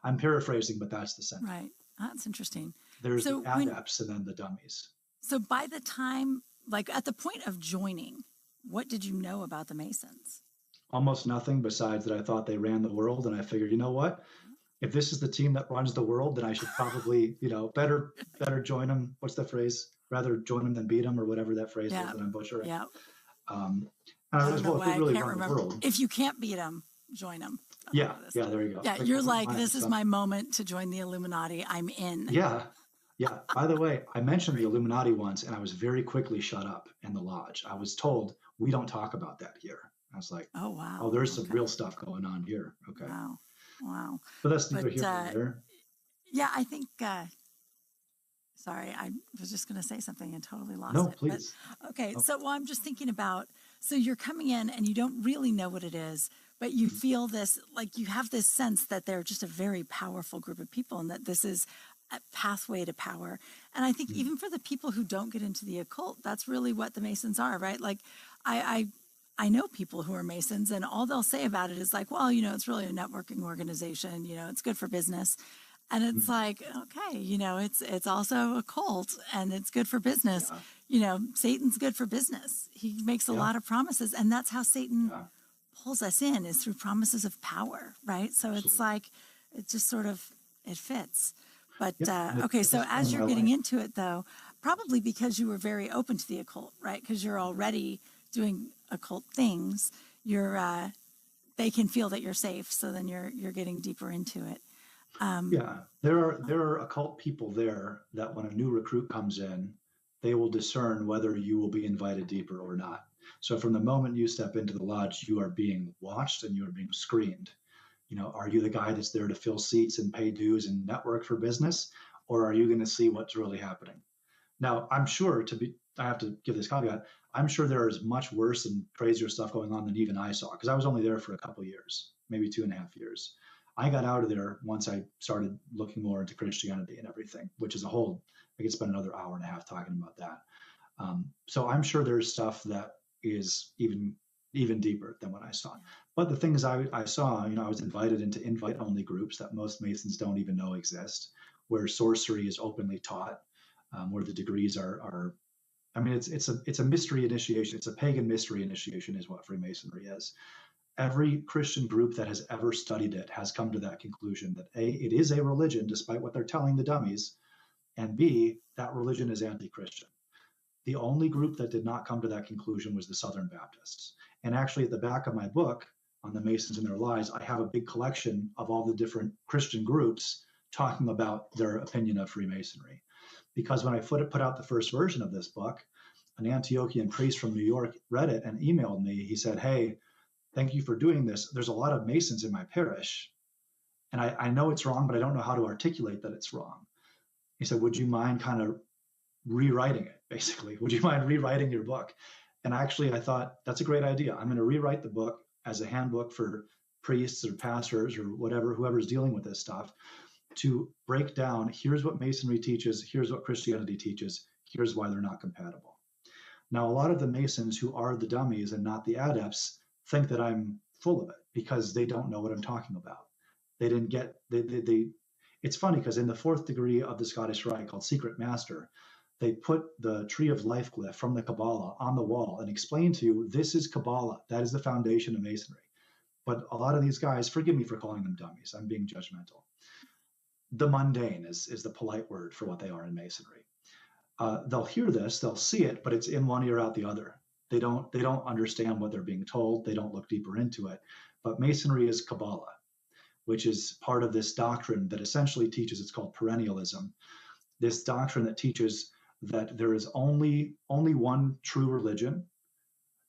I'm paraphrasing, but that's the sentence. Right. That's interesting. There's the adepts and then the dummies. So by the time, at the point of joining, what did you know about the Masons? Almost nothing besides that I thought they ran the world. And I figured, you know what? If this is the team that runs the world, then I should probably, better join them. What's the phrase? Rather join them than beat them, or whatever that phrase is that I'm butchering. Yeah. And I was, well, if they really run the world. If you can't beat them, join them. Yeah, there you go. Yeah, you're like, this is my moment to join the Illuminati. I'm in. Yeah. Yeah. By the way, I mentioned the Illuminati once, and I was very quickly shut up in the lodge. I was told, we don't talk about that here. I was like, oh, wow. Oh, there's some real stuff going on here. Okay. Wow. But that's neither here nor there. Yeah, I think, sorry, I was just going to say something and totally lost it. No, please. But, okay. So, I'm just thinking about, so you're coming in and you don't really know what it is, but you feel this, you have this sense that they're just a very powerful group of people and that this is a pathway to power. And I think even for the people who don't get into the occult, that's really what the Masons are, right? I know people who are Masons and all they'll say about it is well, it's really a networking organization, it's good for business. And it's okay, it's also a cult and it's good for business. Yeah. Satan's good for business. He makes a lot of promises, and that's how Satan pulls us in, is through promises of power, right? So Absolutely. It just sort of, it fits. But, okay, so as you're getting into it, though, probably because you were very open to the occult, right? Because you're already doing occult things, they can feel that you're safe. So then you're getting deeper into it. Yeah, there are occult people there that when a new recruit comes in, they will discern whether you will be invited deeper or not. So from the moment you step into the lodge, you are being watched and you are being screened. Are you the guy that's there to fill seats and pay dues and network for business, or are you going to see what's really happening? Now, I'm sure I have to give this caveat. I'm sure there is much worse and crazier stuff going on than even I saw, because I was only there for a couple of years, maybe 2.5 years. I got out of there once I started looking more into Christianity and everything, which is a whole, I could spend another hour and a half talking about that. So I'm sure there's stuff that is even deeper than what I saw. But the things I saw, I was invited into invite-only groups that most Masons don't even know exist, where sorcery is openly taught, where the degrees are. I mean, it's a mystery initiation. It's a pagan mystery initiation is what Freemasonry is. Every Christian group that has ever studied it has come to that conclusion that A, it is a religion, despite what they're telling the dummies, and B, that religion is anti-Christian. The only group that did not come to that conclusion was the Southern Baptists. And actually, at the back of my book on the Masons and their lies, I have a big collection of all the different Christian groups talking about their opinion of Freemasonry. Because when I put out the first version of this book, an Antiochian priest from New York read it and emailed me. He said, "Hey, thank you for doing this. There's a lot of Masons in my parish, and I know it's wrong, but I don't know how to articulate that it's wrong." He said, "Would you mind kind of rewriting it, basically? Would you mind rewriting your book?" And actually, I thought, that's a great idea. I'm going to rewrite the book as a handbook for priests or pastors or whatever, whoever's dealing with this stuff, to break down, here's what Masonry teaches, here's what Christianity teaches, here's why they're not compatible. Now, a lot of the Masons who are the dummies and not the adepts think that I'm full of it because they don't know what I'm talking about. They didn't get, it's funny because in the 4th degree of the Scottish Rite called Secret Master, they put the Tree of Life glyph from the Kabbalah on the wall and explain to you, this is Kabbalah. That is the foundation of Masonry. But a lot of these guys, forgive me for calling them dummies, I'm being judgmental. The mundane is the polite word for what they are in Masonry. They'll hear this, they'll see it, but it's in one ear out the other. They don't understand what they're being told. They don't look deeper into it. But Masonry is Kabbalah, which is part of this doctrine that essentially teaches, it's called perennialism, this doctrine that teaches that there is only one true religion,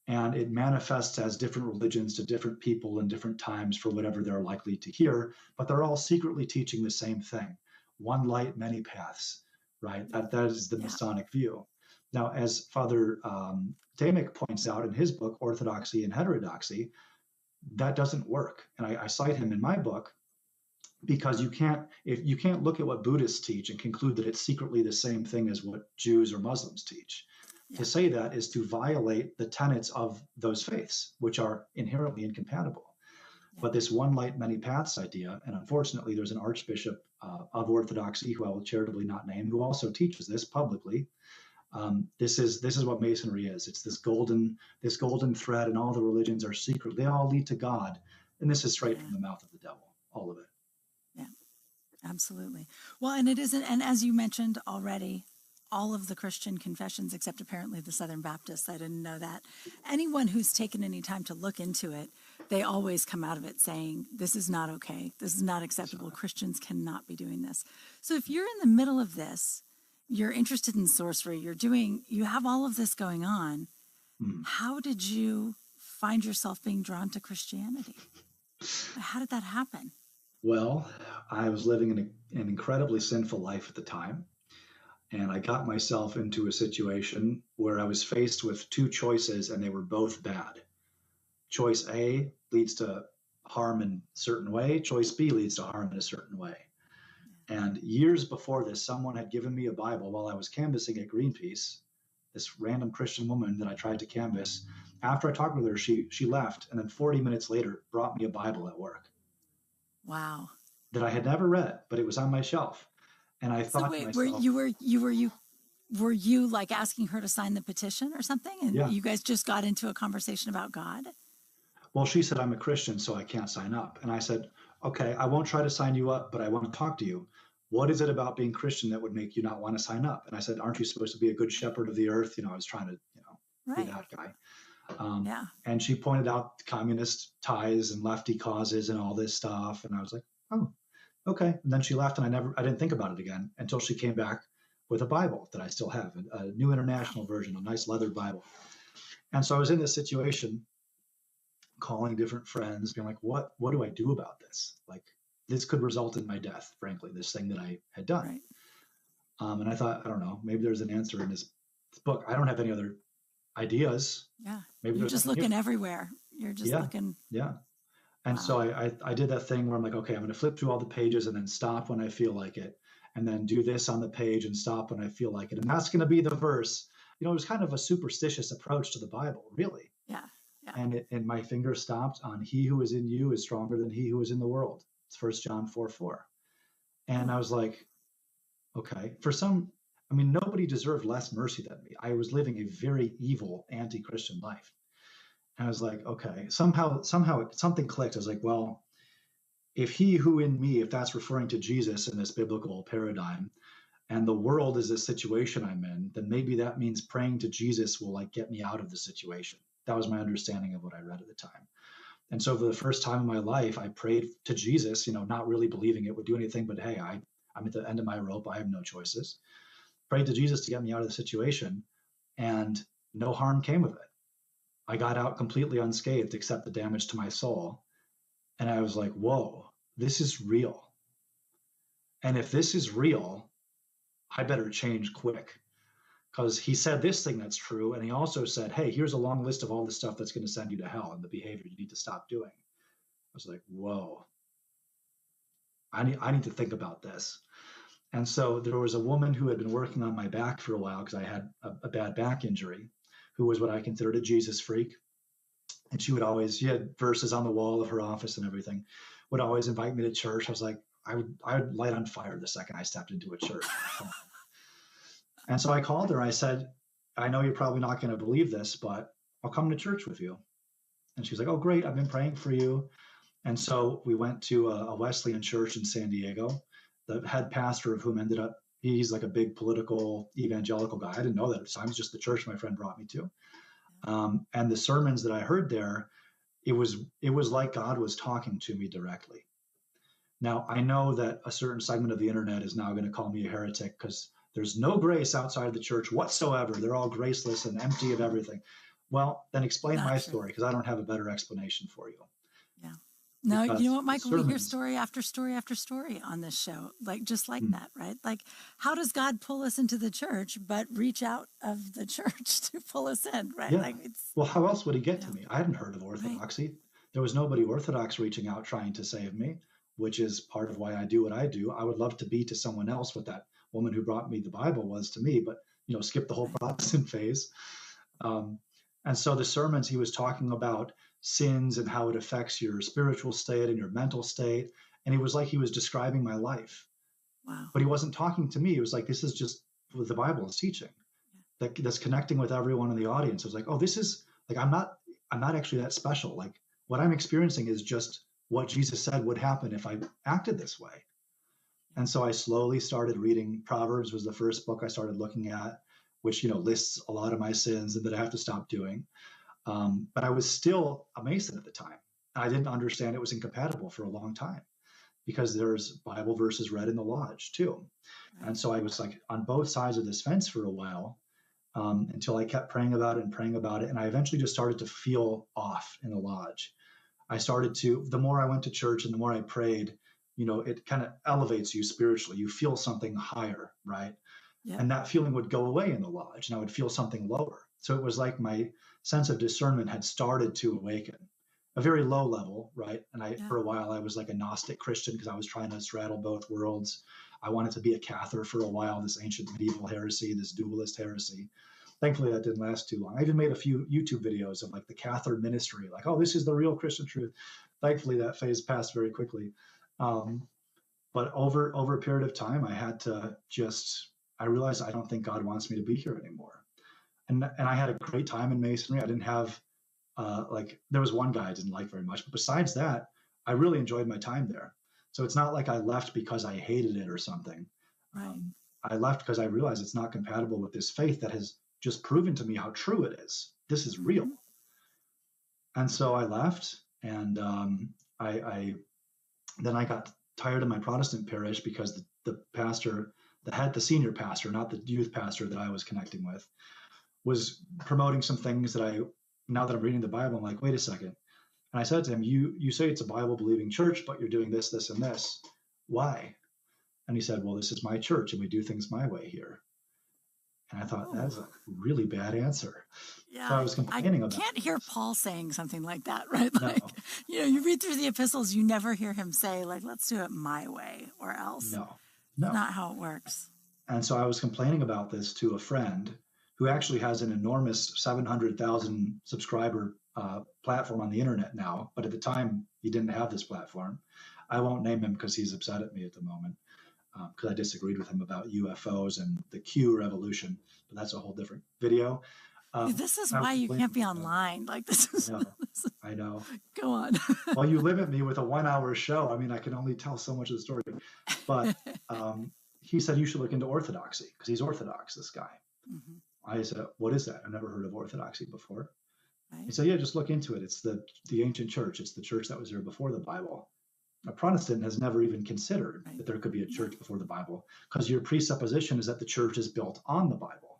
and it manifests as different religions to different people in different times for whatever they're likely to hear, but they're all secretly teaching the same thing. One light, many paths, right? That is the Masonic view. Now, as Father Damick points out in his book, Orthodoxy and Heterodoxy, that doesn't work. And I cite him in my book because you can't look at what Buddhists teach and conclude that it's secretly the same thing as what Jews or Muslims teach. Yeah. To say that is to violate the tenets of those faiths, which are inherently incompatible. Yeah. But this one light, many paths idea, and unfortunately, there's an Archbishop of Orthodoxy, who I will charitably not name, who also teaches this publicly. This is what Masonry is. It's this golden thread, and all the religions are secret. They all lead to God, and this is straight from the mouth of the devil. All of it. Yeah, absolutely. Well, and it isn't. And as you mentioned already, all of the Christian confessions, except apparently the Southern Baptists, I didn't know that. Anyone who's taken any time to look into it, they always come out of it saying, this is not okay. This is not acceptable. Christians cannot be doing this. So if you're in the middle of this, you're interested in sorcery, you have all of this going on. How did you find yourself being drawn to Christianity? How did that happen? Well, I was living in an incredibly sinful life at the time. And I got myself into a situation where I was faced with two choices, and they were both bad. Choice A leads to harm in a certain way. Choice B leads to harm in a certain way. And years before this, someone had given me a Bible while I was canvassing at Greenpeace, this random Christian woman that I tried to canvass. After I talked with her, she left, and then 40 minutes later brought me a Bible at work. Wow. That I had never read, but it was on my shelf. And I thought to myself, were you like asking her to sign the petition or something? And yeah. You guys just got into a conversation about God? Well, she said, I'm a Christian, so I can't sign up. And I said, okay, I won't try to sign you up, but I want to talk to you. What is it about being Christian that would make you not want to sign up? And I said, aren't you supposed to be a good shepherd of the earth? I was trying to, be that guy. And she pointed out communist ties and lefty causes and all this stuff. And I was like, oh, okay. And then she left, and I didn't think about it again until she came back with a Bible that I still have, a New International Version, a nice leather Bible. And so I was in this situation, calling different friends, being like, what do I do about this? Like, this could result in my death, frankly, this thing that I had done. Right. And I thought, I don't know, maybe there's an answer in this book. I don't have any other ideas. Yeah. Maybe you're just looking everywhere. You're just looking. Yeah. And so I did that thing where I'm like, okay, I'm going to flip through all the pages and then stop when I feel like it. And then do this on the page and stop when I feel like it. And that's going to be the verse. You know, it was kind of a superstitious approach to the Bible, really. Yeah. And my finger stopped on he who is in you is stronger than he who is in the world. It's 1 John 4:4. And I was like, okay, nobody deserved less mercy than me. I was living a very evil, anti-Christian life. And I was like, okay, somehow something clicked. I was like, well, if he who in me, if that's referring to Jesus in this biblical paradigm, and the world is the situation I'm in, then maybe that means praying to Jesus will like get me out of the situation. That was my understanding of what I read at the time. And so for the first time in my life, I prayed to Jesus, not really believing it would do anything, but hey, I'm at the end of my rope. I have no choices. Prayed to Jesus to get me out of the situation, and no harm came of it. I got out completely unscathed except the damage to my soul. And I was like, whoa, this is real. And if this is real, I better change quick. Because he said this thing that's true, and he also said, hey, here's a long list of all the stuff that's going to send you to hell and the behavior you need to stop doing. I was like, whoa, I need to think about this. And so there was a woman who had been working on my back for a while because I had a bad back injury, who was what I considered a Jesus freak. And she had verses on the wall of her office and everything, would always invite me to church. I was like, I would light on fire the second I stepped into a church. And so I called her. I said, I know you're probably not going to believe this, but I'll come to church with you. And she was like, oh, great. I've been praying for you. And so we went to a Wesleyan church in San Diego. The head pastor of whom he's like a big political evangelical guy. I didn't know that at the time. It's just the church my friend brought me to. And the sermons that I heard there, it was like God was talking to me directly. Now, I know that a certain segment of the internet is now going to call me a heretic because there's no grace outside of the church whatsoever. They're all graceless and empty of everything. Well, then explain my story, because I don't have a better explanation for you. Yeah. No, you know what, Michael? We hear story after story after story on this show, like that, right? Like, how does God pull us into the church, but reach out of the church to pull us in, right? Yeah. Well, how else would he get to me? I hadn't heard of orthodoxy. Right. There was nobody Orthodox reaching out trying to save me, which is part of why I do what I do. I would love to be to someone else what that woman who brought me the Bible was to me, but skip the whole Protestant phase. And so the sermons, he was talking about sins and how it affects your spiritual state and your mental state. And it was like he was describing my life. Wow. But he wasn't talking to me. It was like, this is just what the Bible is teaching. That's connecting with everyone in the audience. I was like, oh, this is like, I'm not actually that special. Like, what I'm experiencing is just what Jesus said would happen if I acted this way. And so I slowly started reading. Proverbs was the first book I started looking at, which, lists a lot of my sins and that I have to stop doing. But I was still a Mason at the time. I didn't understand it was incompatible for a long time because there's Bible verses read in the lodge too. Right. And so I was like on both sides of this fence for a while until I kept praying about it. And I eventually just started to feel off in the lodge. The more I went to church and the more I prayed, it kind of elevates you spiritually. You feel something higher, right? Yeah. And that feeling would go away in the lodge and I would feel something lower. So it was like my sense of discernment had started to awaken, a very low level, right? And for a while, I was like a Gnostic Christian because I was trying to straddle both worlds. I wanted to be a Cathar for a while, this ancient medieval heresy, this dualist heresy. Thankfully, that didn't last too long. I even made a few YouTube videos of like the Cathar ministry, like, oh, this is the real Christian truth. Thankfully, that phase passed very quickly. But over a period of time, I realized I don't think God wants me to be here anymore. And I had a great time in Masonry. I didn't have, there was one guy I didn't like very much. But besides that, I really enjoyed my time there. So it's not like I left because I hated it or something. Right. I left because I realized it's not compatible with this faith that has just proven to me how true it is. This is real. And so I left, and then I got tired of my Protestant parish because the pastor, the senior pastor, not the youth pastor that I was connecting with, was promoting some things that now that I'm reading the Bible, I'm like, wait a second. And I said to him, you say it's a Bible believing church, but you're doing this, this, and this. Why? And he said, well, this is my church and we do things my way here. And I thought, that's a really bad answer. Yeah, so I was complaining about it. I can't hear Paul saying something like that, right? Like, no. You read through the epistles, you never hear him say, like, let's do it my way or else. No. That's not how it works. And so I was complaining about this to a friend who actually has an enormous 700,000 subscriber platform on the internet now. But at the time, he didn't have this platform. I won't name him because he's upset at me at the moment. Because I disagreed with him about UFOs and the Q revolution, but that's a whole different video. This is why you can't be online. Like this is. I know. Go on. Well, you limit me with a 1-hour show. I mean, I can only tell so much of the story. But he said you should look into orthodoxy because he's Orthodox. This guy. Mm-hmm. I said, what is that? I've never heard of orthodoxy before. Right. He said, yeah, just look into it. It's the ancient church. It's the church that was here before the Bible. A Protestant has never even considered that there could be a church before the Bible because your presupposition is that the church is built on the Bible.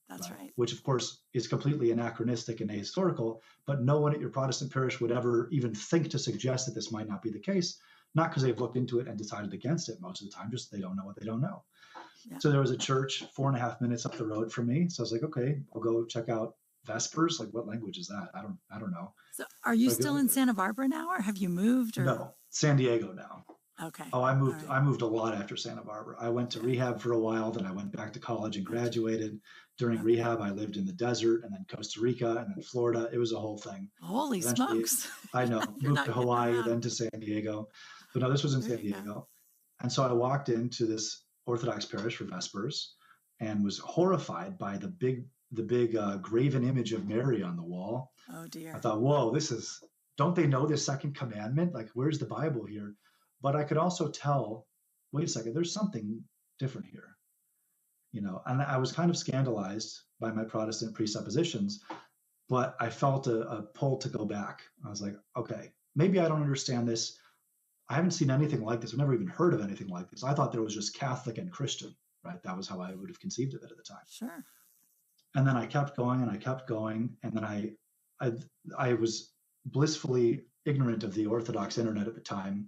That's right. Which, of course, is completely anachronistic and ahistorical, but no one at your Protestant parish would ever even think to suggest that this might not be the case, not because they've looked into it and decided against it most of the time, just they don't know what they don't know. Yeah. So there was a church 4.5 minutes up the road from me. So I was like, okay, I'll go check out Vespers. Like, what language is that? I don't know. So are you still in Santa Barbara now, or have you moved? Or? No, San Diego now. Okay. Oh, I moved. Right. I moved a lot after Santa Barbara. I went to rehab for a while, then I went back to college and graduated. During rehab, I lived in the desert, and then Costa Rica, and then Florida. It was a whole thing. Holy Eventually, smokes! I know. Moved to Hawaii, then to San Diego. But no, this was in San Diego. And so I walked into this Orthodox parish for Vespers, and was horrified by the big graven image of Mary on the wall. Oh dear! I thought, whoa, don't they know the second commandment? Like, where's the Bible here? But I could also tell, wait a second, there's something different here, and I was kind of scandalized by my Protestant presuppositions, but I felt a pull to go back. I was like, okay, maybe I don't understand this. I haven't seen anything like this. I've never even heard of anything like this. I thought there was just Catholic and Christian, right? That was how I would have conceived of it at the time. Sure. And then I kept going and I kept going. And then I was blissfully ignorant of the Orthodox internet at the time.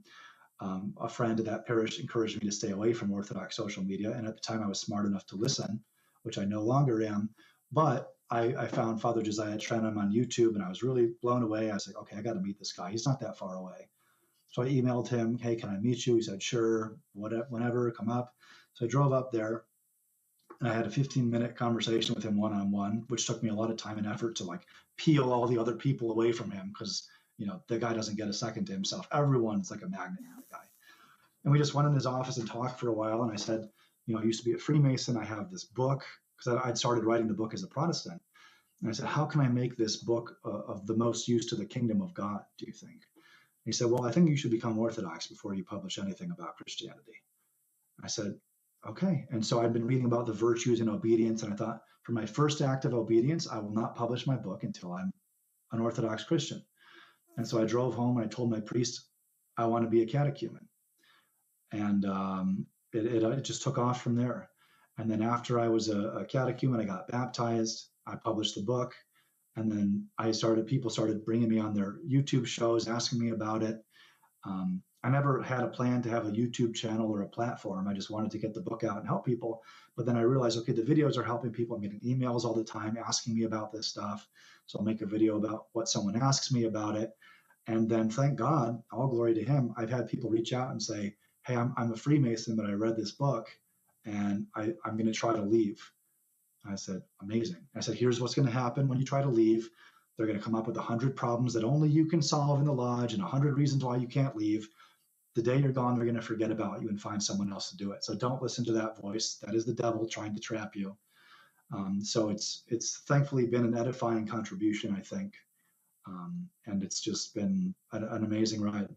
A friend of that parish encouraged me to stay away from Orthodox social media. And at the time I was smart enough to listen, which I no longer am. But I found Father Josiah Trenum on YouTube and I was really blown away. I was like, okay, I got to meet this guy. He's not that far away. So I emailed him, hey, can I meet you? He said, sure, whenever, come up. So I drove up there. And I had a 15-minute conversation with him one-on-one, which took me a lot of time and effort to peel all the other people away from him because, the guy doesn't get a second to himself. Everyone's like a magnet to the guy. And we just went in his office and talked for a while. And I said, I used to be a Freemason. I have this book because I'd started writing the book as a Protestant. And I said, how can I make this book of the most use to the kingdom of God, do you think? And he said, well, I think you should become Orthodox before you publish anything about Christianity. I said, okay. And so I'd been reading about the virtues and obedience. And I thought, for my first act of obedience, I will not publish my book until I'm an Orthodox Christian. And so I drove home and I told my priest, I want to be a catechumen. And it just took off from there. And then after I was a catechumen, I got baptized. I published the book. And then people started bringing me on their YouTube shows, asking me about it. I never had a plan to have a YouTube channel or a platform. I just wanted to get the book out and help people. But then I realized, okay, the videos are helping people. I'm getting emails all the time asking me about this stuff. So I'll make a video about what someone asks me about it. And then thank God, all glory to him, I've had people reach out and say, hey, I'm a Freemason, but I read this book and I'm going to try to leave. I said, amazing. I said, here's what's going to happen when you try to leave. They're going to come up with 100 problems that only you can solve in the lodge and 100 reasons why you can't leave. The day you're gone, they're going to forget about you and find someone else to do it. So don't listen to that voice. That is the devil trying to trap you. So it's thankfully been an edifying contribution, I think. And it's just been an amazing ride.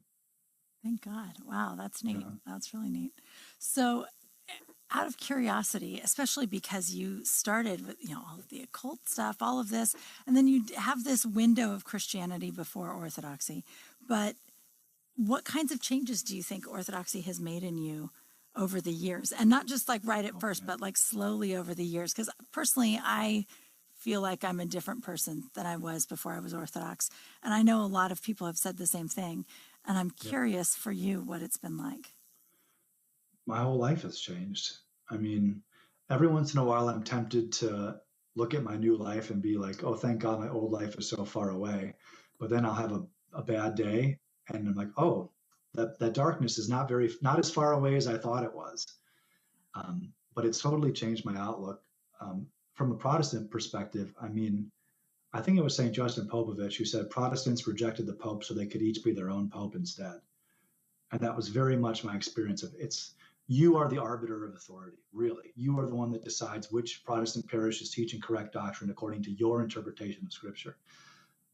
Thank God. Wow, that's neat. Yeah. That's really neat. So out of curiosity, especially because you started with, all of the occult stuff, all of this, and then you have this window of Christianity before Orthodoxy. But what kinds of changes do you think Orthodoxy has made in you over the years? And not just like right at first, but like slowly over the years. Because personally, I feel like I'm a different person than I was before I was Orthodox. And I know a lot of people have said the same thing. And I'm curious for you what it's been like. My whole life has changed. I mean, every once in a while, I'm tempted to look at my new life and be like, oh, thank God my old life is so far away. But then I'll have a bad day and I'm like, oh, that darkness is not as far away as I thought it was. But it's totally changed my outlook. From a Protestant perspective, I mean, I think it was St. Justin Popovich who said Protestants rejected the Pope so they could each be their own Pope instead. And that was very much my experience of you are the arbiter of authority, really. You are the one that decides which Protestant parish is teaching correct doctrine according to your interpretation of Scripture.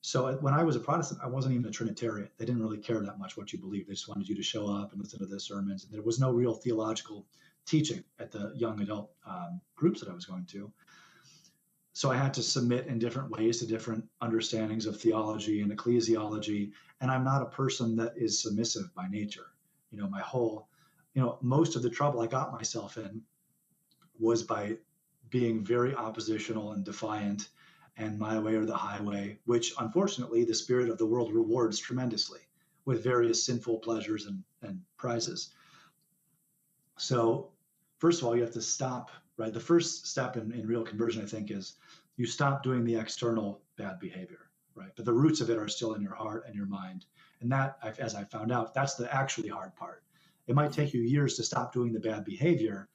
So when I was a Protestant, I wasn't even a Trinitarian. They didn't really care that much what you believed. They just wanted you to show up and listen to the sermons. And there was no real theological teaching at the young adult groups that I was going to. So I had to submit in different ways to different understandings of theology and ecclesiology. And I'm not a person that is submissive by nature. Most of the trouble I got myself in was by being very oppositional and defiant and my way or the highway, which unfortunately the spirit of the world rewards tremendously with various sinful pleasures and prizes. So first of all, you have to stop, right? The first step in real conversion, I think, is you stop doing the external bad behavior, right? But the roots of it are still in your heart and your mind. And that, as I found out, that's the actually hard part. It might take you years to stop doing the bad behavior,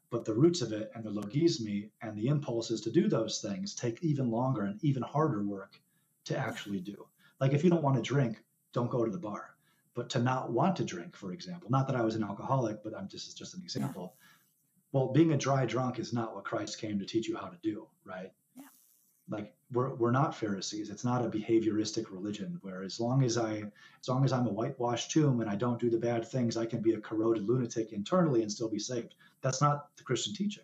but the roots of it and the logismi and the impulses to do those things take even longer and even harder work to actually do. Like if you don't want to drink, don't go to the bar. But to not want to drink, for example, not that I was an alcoholic, but this is just an example. Well, being a dry drunk is not what Christ came to teach you how to do, right? Yeah. Like we're not Pharisees. It's not a behavioristic religion where as long as I'm a whitewashed tomb and I don't do the bad things, I can be a corroded lunatic internally and still be saved. That's not the Christian teaching.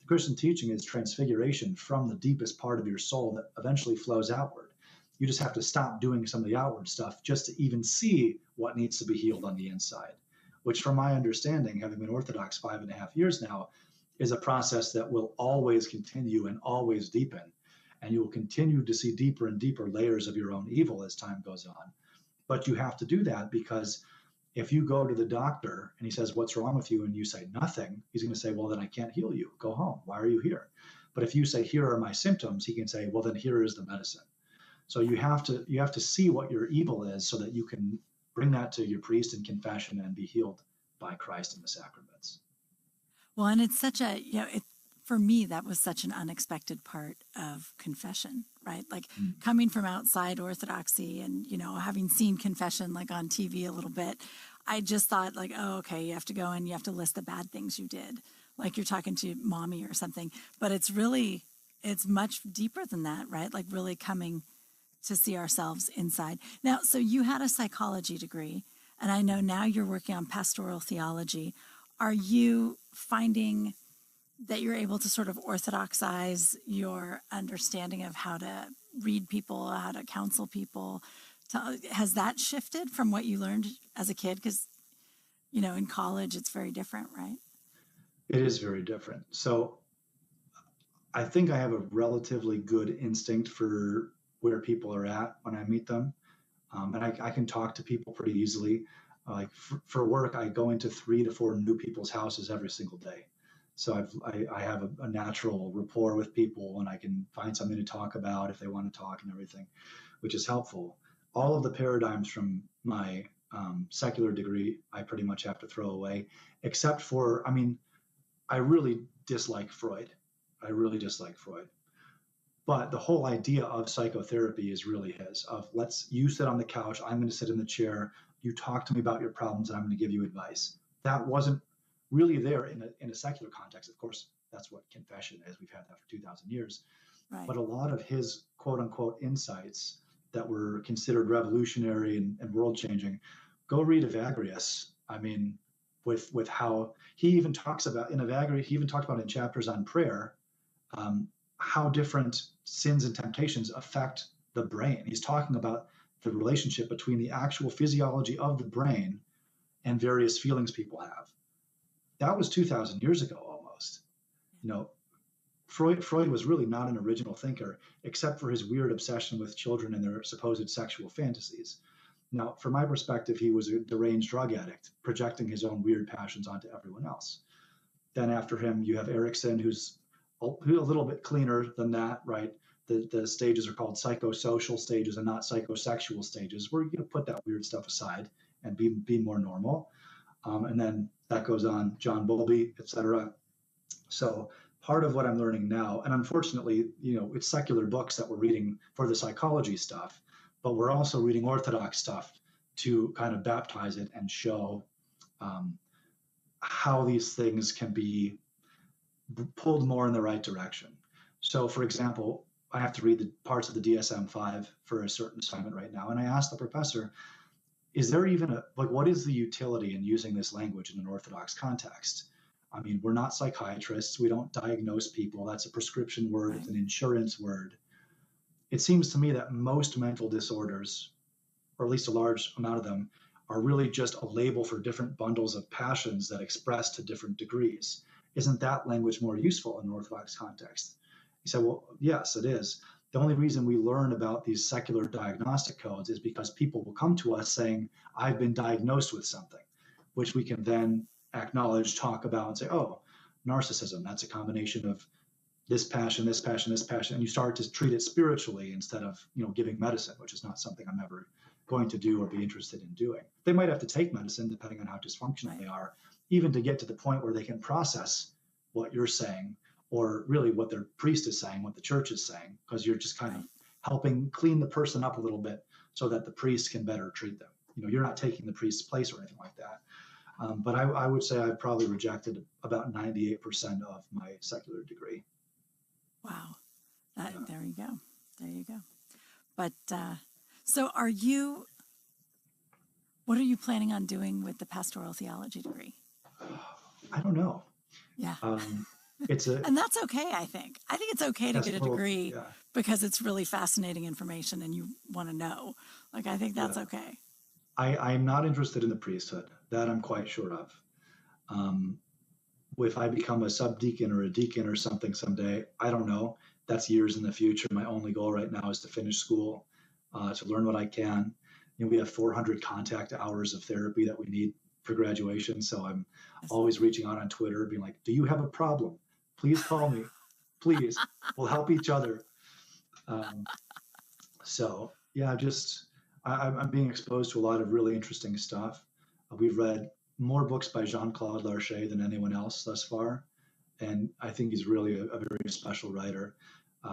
The Christian teaching is transfiguration from the deepest part of your soul that eventually flows outward. You just have to stop doing some of the outward stuff just to even see what needs to be healed on the inside, which from my understanding, having been Orthodox 5.5 years now, is a process that will always continue and always deepen. And you will continue to see deeper and deeper layers of your own evil as time goes on. But you have to do that because if you go to the doctor and he says, what's wrong with you? And you say nothing, he's going to say, well, then I can't heal you. Go home. Why are you here? But if you say, here are my symptoms, he can say, well, then here is the medicine. So you have to see what your evil is so that you can bring that to your priest in confession and be healed by Christ in the sacraments. Well, and it's such a, for me, that was such an unexpected part of confession, right? Like coming from outside Orthodoxy and, having seen confession like on TV a little bit, I just thought like, oh, okay, you have to go and you have to list the bad things you did. Like you're talking to mommy or something, but it's much deeper than that, right? Like really coming to see ourselves inside. Now, so you had a psychology degree, and I know now you're working on pastoral theology. Are you finding that you're able to sort of orthodoxize your understanding of how to read people, how to counsel people? Has that shifted from what you learned as a kid? Because, in college, it's very different, right? It is very different. So I think I have a relatively good instinct for where people are at when I meet them. And I can talk to people pretty easily. Like for work, I go into 3 to 4 new people's houses every single day. So I have a natural rapport with people and I can find something to talk about if they want to talk and everything, which is helpful. All of the paradigms from my secular degree, I pretty much have to throw away, except for, I really dislike Freud. But the whole idea of psychotherapy is really his, of you sit on the couch, I'm going to sit in the chair, you talk to me about your problems, and I'm going to give you advice. That wasn't really there in a secular context. Of course, that's what confession is. We've had that for 2,000 years. Right. But a lot of his quote unquote insights that were considered revolutionary and world changing, go read Evagrius. with how he even talks about he even talked about in chapters on prayer, how different sins and temptations affect the brain. He's talking about the relationship between the actual physiology of the brain and various feelings people have. That was 2,000 years ago almost. Freud was really not an original thinker, except for his weird obsession with children and their supposed sexual fantasies. Now, from my perspective, he was a deranged drug addict, projecting his own weird passions onto everyone else. Then after him, you have Erikson, who's a little bit cleaner than that, right? The stages are called psychosocial stages and not psychosexual stages, where you put that weird stuff aside and be more normal. And then that goes on, John Bowlby, etc. So part of what I'm learning now, and unfortunately, it's secular books that we're reading for the psychology stuff, but we're also reading Orthodox stuff to kind of baptize it and show how these things can be pulled more in the right direction. So, for example, I have to read the parts of the DSM-5 for a certain assignment right now, and I asked the professor, is there even what is the utility in using this language in an Orthodox context? I mean, we're not psychiatrists. We don't diagnose people. That's a prescription word. It's an insurance word. It seems to me that most mental disorders, or at least a large amount of them, are really just a label for different bundles of passions that express to different degrees. Isn't that language more useful in an Orthodox context? He said, well, yes, it is. The only reason we learn about these secular diagnostic codes is because people will come to us saying, I've been diagnosed with something, which we can then acknowledge, talk about, and say, oh, narcissism, that's a combination of this passion, this passion, this passion, and you start to treat it spiritually instead of, giving medicine, which is not something I'm ever going to do or be interested in doing. They might have to take medicine depending on how dysfunctional they are, even to get to the point where they can process what you're saying, or really what their priest is saying, what the church is saying, because you're just kind of helping clean the person up a little bit so that the priest can better treat them. You're not taking the priest's place or anything like that. But I would say I've probably rejected about 98% of my secular degree. Wow. There you go. There you go. But so what are you planning on doing with the pastoral theology degree? I don't know. Yeah. And that's okay, I think. I think it's okay to get a degree because it's really fascinating information and you want to know. I think that's okay. I'm not interested in the priesthood. That I'm quite sure of. If I become a subdeacon or a deacon or something someday, I don't know. That's years in the future. My only goal right now is to finish school, to learn what I can. We have 400 contact hours of therapy that we need for graduation. So I'm always reaching out on Twitter, being like, do you have a problem? Please call me. Please. We'll help each other. So yeah, I'm being exposed to a lot of really interesting stuff. We've read more books by Jean-Claude Larcher than anyone else thus far. And I think he's really a very special writer.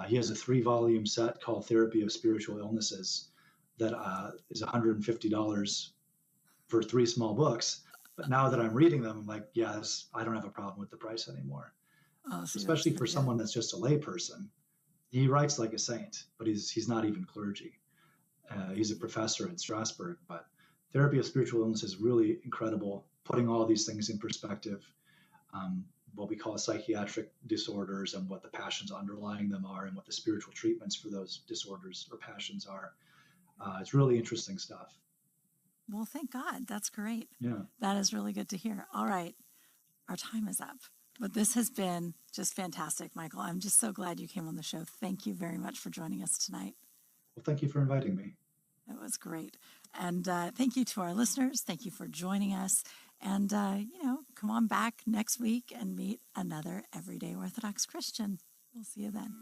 He has a 3-volume set called Therapy of Spiritual Illnesses that is $150 for 3 small books. But now that I'm reading them, I'm like, yes, I don't have a problem with the price anymore. Especially for someone that's just a layperson. He writes like a saint, but he's not even clergy. He's a professor in Strasbourg, but Therapy of Spiritual Illness is really incredible, putting all these things in perspective, what we call psychiatric disorders and what the passions underlying them are and what the spiritual treatments for those disorders or passions are. It's really interesting stuff. Well, thank God. That's great. Yeah. That is really good to hear. All right. Our time is up. But this has been just fantastic, Michael. I'm just so glad you came on the show. Thank you very much for joining us tonight. Well, thank you for inviting me. It was great. And thank you to our listeners. Thank you for joining us. And, come on back next week and meet another everyday Orthodox Christian. We'll see you then.